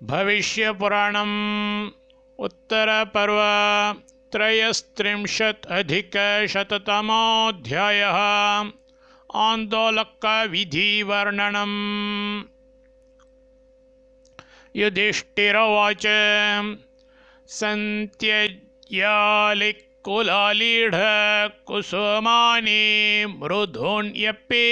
भविष्यपुराणम् उत्तरपर्व त्रयस्त्रिंशदधिकशततमोऽध्यायः। आन्दोलकविधिवर्णनम्। युधिष्ठिरोवाच सन्त्यज्यालिकुलालीढकुसुमानि मृदून्यपि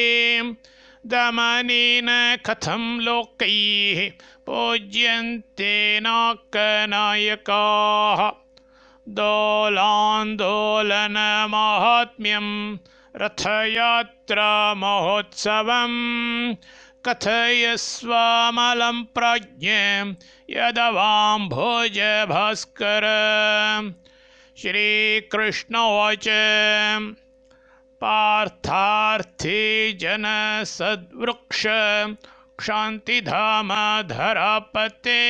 दमनेन कथं लोकैः पूज्यन्ते नाकनायकाः। दोलान्दोलनमाहात्म्यं रथयात्रामहोत्सवं कथयस्वामलं प्राज्ञ यदवाम्भोजभास्कर। श्रीकृष्णोवाच पार्थार्थी जनसद्वृक्ष क्षान्तिधाम धरापते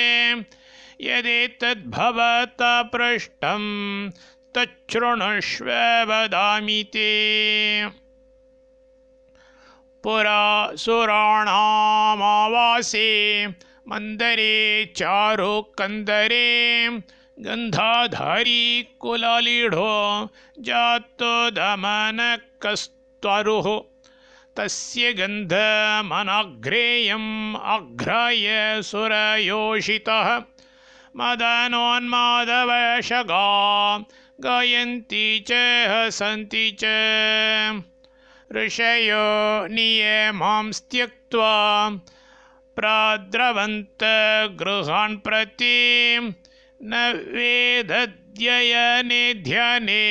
यदेतद्भवता पृष्टं तच्छृणुष्व वदामि ते। पुरा सुराणामावासे मन्दरे चारुकन्दरे गन्धाधारी कुलालीढो जातो दमनकस्तरुः। तस्य गन्धमनाघ्रेयम् आघ्राय सुरयोषितः मदनोन्मादवशगा गायन्ति च हसन्ति च। ऋषयो नियमांस् त्यक्त्वा प्राद्रवन्त गृहान् प्रति न वेदध्ययने ध्याने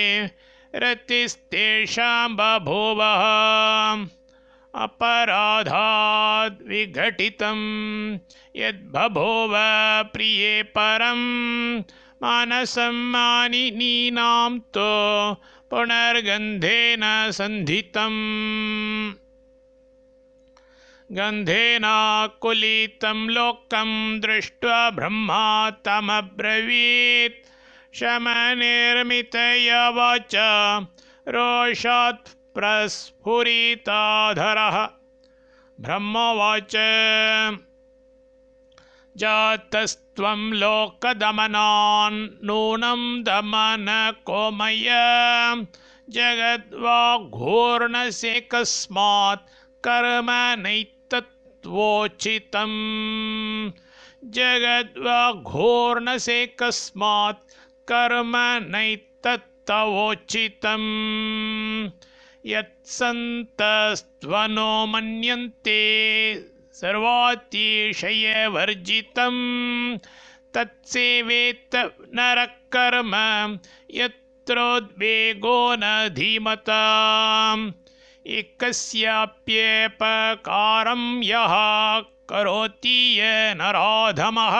रतिस्तेषां बभूवः। अपराधाद् विघटितं यद्बभूव प्रिये परं मानसं मानिनीनां तु पुनर्गन्धेन सन्धितम्। गन्धेन कुलितं लोकं दृष्ट्वा ब्रह्मा तमब्रवीत् शमनिर्मितया वाचा रोषात् प्रस्फुरिताधरः। ब्रह्मोवाच जातस्त्वं लोकदमनान् नूनं दमन कोमय जगद्वाघूर्णसे कस्मात् कर्म नैतत्वोचितं। जगद्वाघूर्णसे कस्मात् कर्म नैतत्तवोचितं। यत्सन्तस्त्वनो मन्यन्ते सर्वातिशयवर्जितं तत्सेवेत नरः कर्म यत्रोद्वेगो न धीमताम्। एकस्याप्यपकारं यः करोति य नराधमः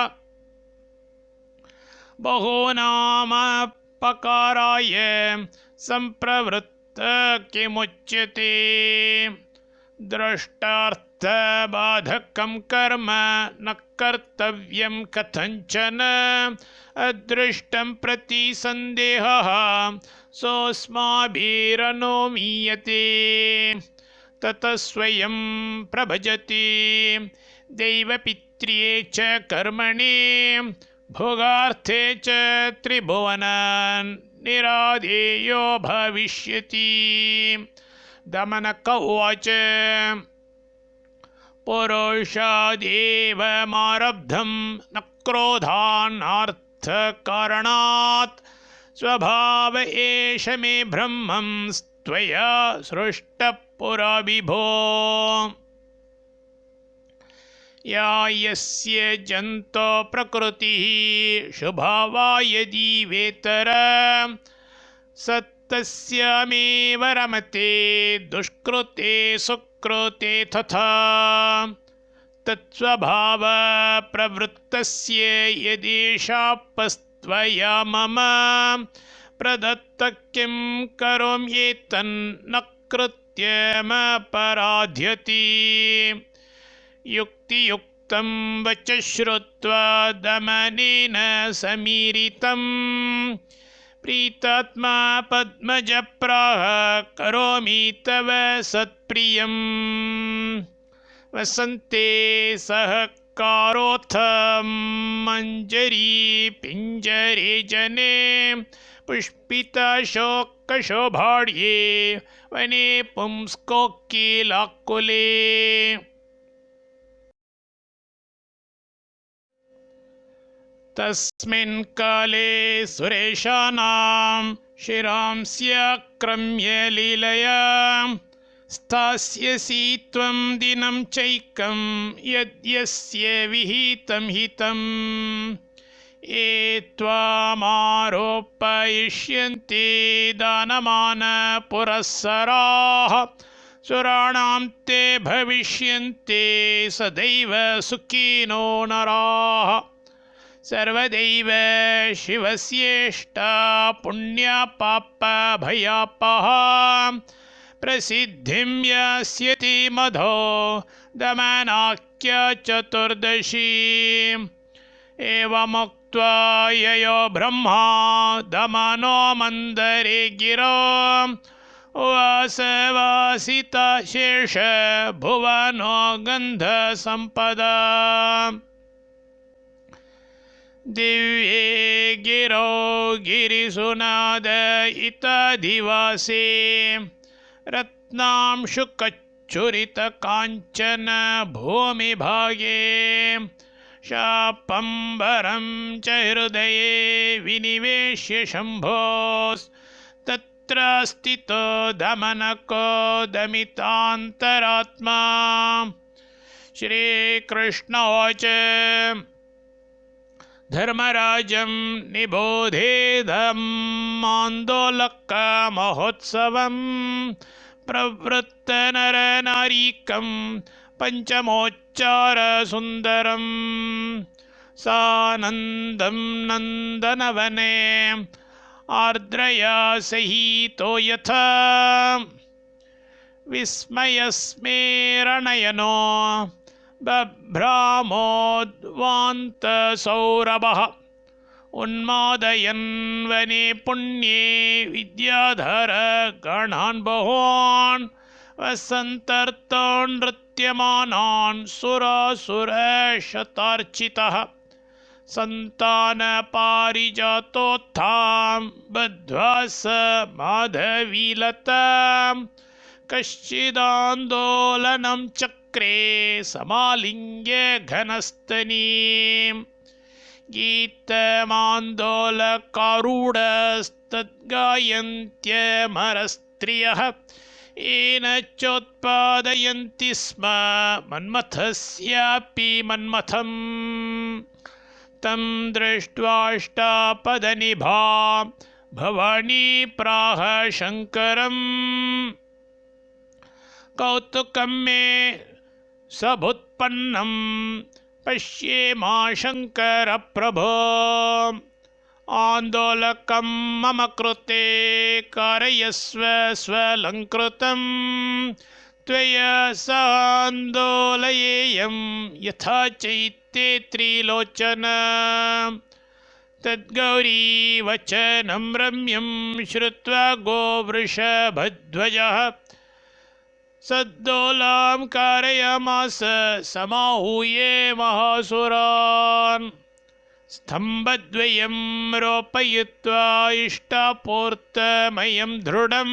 बहूनामपकाराय सम्प्रवृत्त किमुच्यते। दृष्टार्थबाधकं कर्म न कर्तव्यं कथञ्चन अदृष्टं प्रति सन्देहः सोऽस्माभिरनुमीयते। ततः स्वयं प्रभजति दैवपित्र्ये च कर्मणि भोगार्थे च त्रिभुवन निराधेयो भविष्यति। दमनक उवाच पुरुषादेवमारब्धं न क्रोधानार्थकारणात् स्वभाव एष मे ब्रह्मं त्वया सृष्टः पुरा विभो। या यस्य जन्तो प्रकृतिः शुभावा यदि वेतर सत्तस्यामेव रमते दुष्कृते सुकृते तथा। तत्स्वभाव प्रवृत्तस्य यदेशापस्त्वया मम प्रदत्त किं करोम्येतन्न कृत्यमपराध्यति। युक्तियुक्तं वच श्रुत्वा दमनेन समीरितं प्रीतात्मा पद्मजप्राह करोमि तव सत्प्रियम्। वसन्ते सह चत्कारोऽथ मञ्जरी पिञ्जरे जने पुष्पितशोकशोभाढ्ये वने पुंस्कोकिलाकुले। तस्मिन् काले सुरेशानां शिरांस्याक्रम्य लीलया स्थास्यसि त्वं दिनं चैकं यद्यस्य विहितं हितम्। ये त्वामारोपयिष्यन्ति दानमानपुरःसराः सुराणां ते भविष्यन्ति सदैव सुखिनो नराः। सर्वदैव शिवस्येष्टा पुण्यपापभयापहा प्रसिद्धिं यास्यति मधो दमनाख्य चतुर्दशी। एवमुक्त्वा ययो ब्रह्मा दमनो मन्दरे गिरो वासवासिता शेष भुवनो गन्धसम्पदा। दिव्ये गिरो गिरिसुनाद इताधिवासे रत्नांशुकच्छुरितकाञ्चन भूमिभागे शापम्बरं च हृदये विनिवेश्य शम्भोस्तत्र स्थितो दमनको दमितान्तरात्मा। श्रीकृष्णोवाच धर्मराजं निबोधेदमान्दोलकमहोत्सवं प्रवृत्तनरनारीकं पञ्चमोच्चारसुन्दरं। सानन्दं नन्दनवने आर्द्रया सहितो यथा विस्मयस्मेरणयनो बभ्रामोद्वान्तसौरभः। उन्मादयन् वने पुण्ये विद्याधर गणान् बहून् वसन्तर्तो नृत्यमानान् सुरासुरशतार्चितः। सन्तानपारिजातोत्थां बद्ध्वा स माधवीलतां कश्चिदान्दोलनं चक्रे समालिङ्ग्य घनस्तनीम्। गीतमान्दोलकारूढस्तद्गायन्त्यमरस्त्रियः येन चोत्पादयन्ति स्म मन्मथस्यापि मन्मथम्। तं दृष्ट्वाष्टापदनिभा भवानी प्राह शङ्करम्। कौतुकं मे समुत्पन्नं पश्येमा शङ्कर प्रभो। आन्दोलकं मम कृते कारयस्व स्वलङ्कृतं। त्वया सान्दोलयेयं यथा चैत्ये त्रिलोचन। तद्गौरी वचनं रम्यं श्रुत्वा गोवृषभध्वजः सद्दोलां कारयामास समाहूय महासुरान्। स्तम्भद्वयं रोपयित्वा इष्टापूर्तमयं दृढं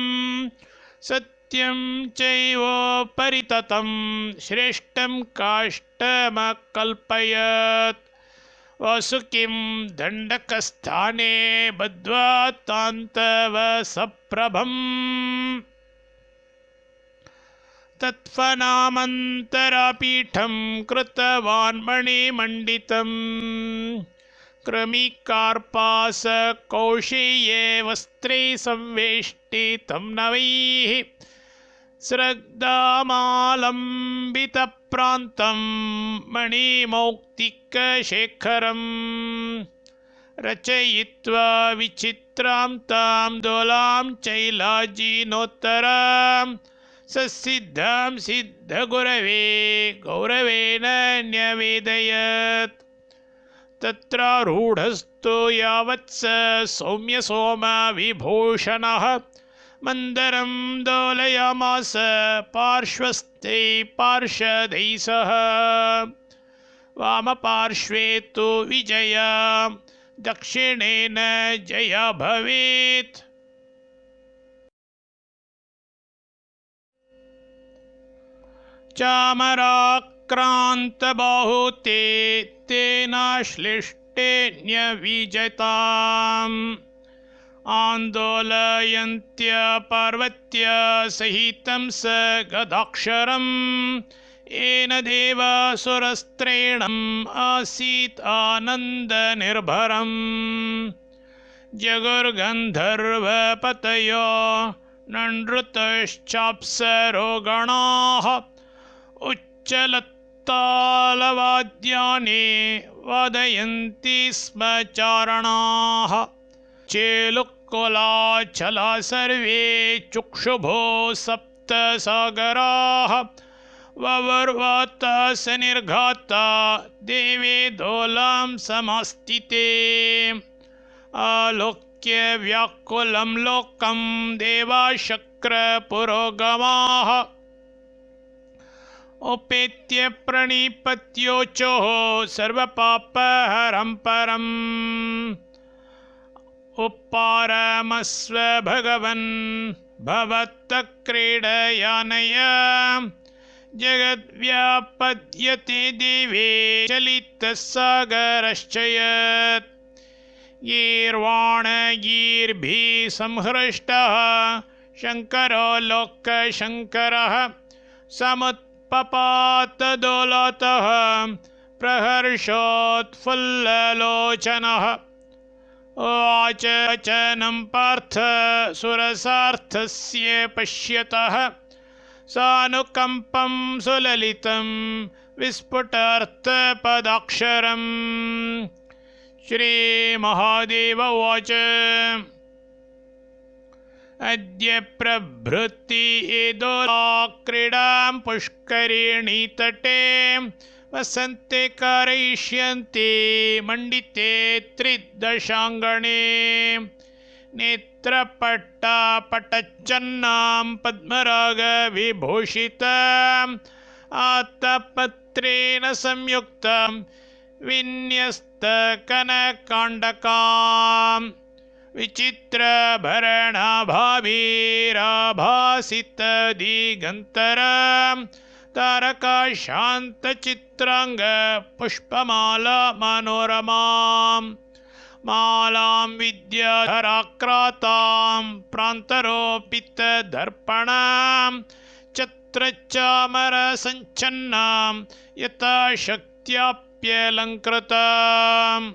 सत्यं चैवोपरिततं श्रेष्ठं काष्ठमकल्पयत्। वासुकिं दण्डकस्थाने बद्ध्वा तान्तवसप्रभम्। तत्फलामन्तरापीठं कृतवान् मणिमण्डितम्। कृमिकार्पासकौशेये वस्त्रे संवेष्टितं नवैः स्रग्धामालम्बितप्रान्तं मणिमौक्तिकशेखरम्। रचयित्वा विचित्रां तां दोलां चैलाजिनोत्तरां ससिद्धां सिद्धगुरवे गौरवेण न्यवेदयत्। तत्रारूढस्तु यावत् स सौम्यसोमविभूषणः मन्दरं दोलयामास पार्श्वस्थै पार्षदैः सह। वामपार्श्वे तु विजय दक्षिणेन जय भवेत्। चामराक्रान्तबाहु ते तेन श्लिष्टेऽन्यविजताम् आन्दोलयन्त्य पार्वत्य सहितं स गदाक्षरम् येन देवासुरस्त्रेणम् आसीत् आनन्दनिर्भरम् जगुर्गन्धर्वपतयो ननृतश्चाप्सरोगणाः उच्चलत्तालवाद्यानि वादयन्ति स्म चारणाः चेलुक्कुलाचला सर्वे चुक्षुभो सप्तसागराः ववर्वातास निर्घाता देवे दोलां समास्तिते आलोक्य व्याकुलं लोकं देवाशक्रपुरोगमाः उपेत्य प्रणिपत्योचोः सर्वपापहरं परम् उपारमस्व भगवन् भवतः क्रीडयानय जगद्व्यापद्यते देवे चलितसागरश्च यत् गीर्वाणगीर्भिः संहृष्टः शङ्करो लोकशङ्करः समुत्पपातदोलतः प्रहर्षोत्फुल्ललोचनः उवाच वचनं पार्थ सुरसार्थस्य पश्यतः सानुकम्पं सुललितं विस्फुटार्थपदाक्षरम् श्रीमहादेव उवाच अद्य प्रभृति एदोलाक्रीडां पुष्करिणीतटे वसन्ते कारयिष्यन्ति मण्डिते त्रिदशाङ्गणे नेत्रपट्टापटच्चन्नां पद्मरागविभूषिताम् आत्तपत्रेण संयुक्तं विन्यस्तकनकाण्डकाम् विचित्रभरणाभाभिराभासितदिगन्तराम् तारकाशान्तचित्राङ्गपुष्पमाला मनोरमाम् मालां विद्याधराक्रातां प्रान्तरोपितदर्पणां छत्रचामरसञ्चन्नां यथाशक्त्याप्यलङ्कृताम्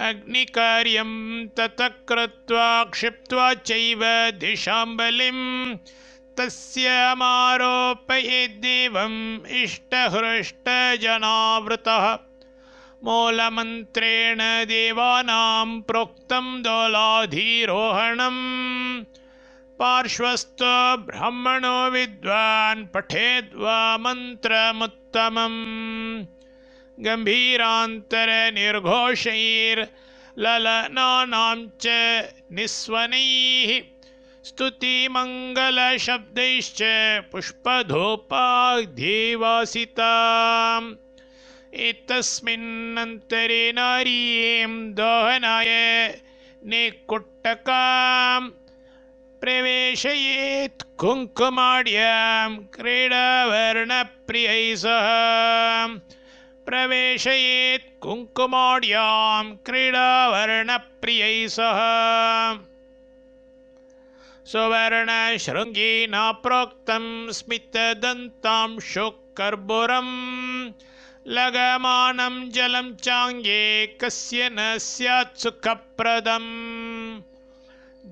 अग्निकार्यं ततः कृत्वा क्षिप्त्वा चैव दिशाम्बलिं तस्यामारोपयेद्देवम् इष्टहृष्टजनावृतः मूलमन्त्रेण देवानां प्रोक्तं दोलाधिरोहणम् पार्श्वस्थो ब्राह्मणो विद्वान् पठेद्वा मन्त्रमुत्तमम् गम्भीरान्तरनिर्घोषैर्ललनानां च निस्वनैः स्तुतिमङ्गलशब्दैश्च पुष्पधूपाधिवासिताम् एतस्मिन्नन्तरे नारीं दोहनाय निकुट्टकां प्रवेशयेत् कुङ्कुमाढ्यां क्रीडावर्णप्रियैः सह प्रवेशयेत् कुङ्कुमाढ्यां क्रीडावर्णप्रियैः सह सुवर्णशृङ्गेन प्रोक्तं स्मितदन्तां शुकर्बुरम् लगमानं जलं चाङ्गे कस्य न स्यात् सुखप्रदम्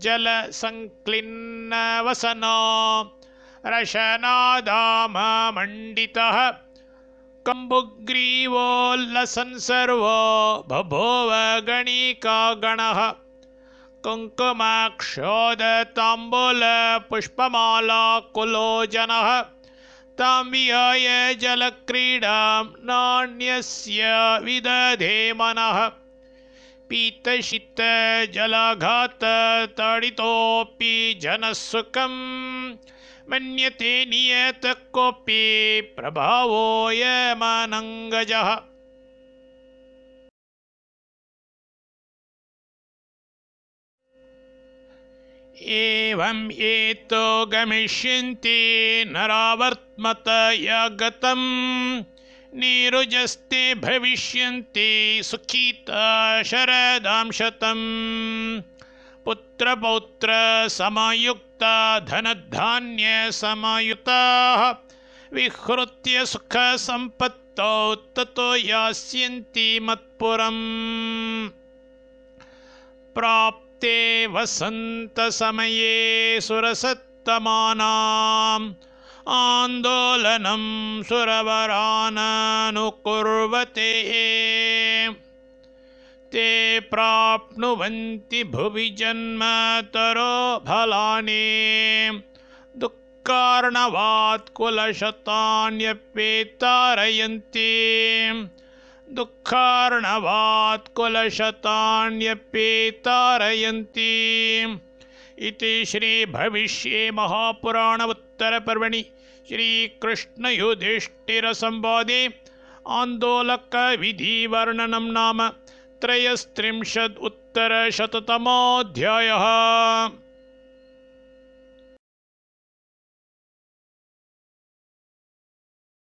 जलसङ्क्लिन्नवसनो रशनादाममण्डितः कम्बुग्रीवोल्लसन् सर्वो बभूव गणिकागणः कुङ्कुमक्षोदताम्बूलपुष्पमालाकुलो जनः तां विहाय जलक्रीडां नान्यस्य विदधे मनः पीतशीतजलाघातताडितोऽपि जनः सुखं मन्यते नियत कोऽपि प्रभावोऽयमनङ्गजः। एवं एतो गमिष्यन्ति नरावर्त्मतया गतं निरुजस्ते भविष्यन्ति सुखिता शरदां शतम्। पुत्रपौत्र समयुक्ता धनधान्यसमयुताः विहृत्य सुखसम्पत्तौ ततो यास्यन्ति मत्पुरम्। प्राप्ते वसन्तसमये सुरसत्तमानाम् आन्दोलनं सुरवराननुकुर्वते ते प्राप्नुवन्ति भुवि जन्मतरो फलानि दुःखार्णवात् कुलशतान्यप्येतारयन्ति दुःखार्णवात् कुलशतान्यप्येतारयन्ति। इति श्रीभविष्ये महापुराण उत्तरपर्वणि श्रीकृष्णयुधिष्ठिरसंवादे आन्दोलकविधिवर्णनं नाम 33 उत्तरशततमोऽध्यायः।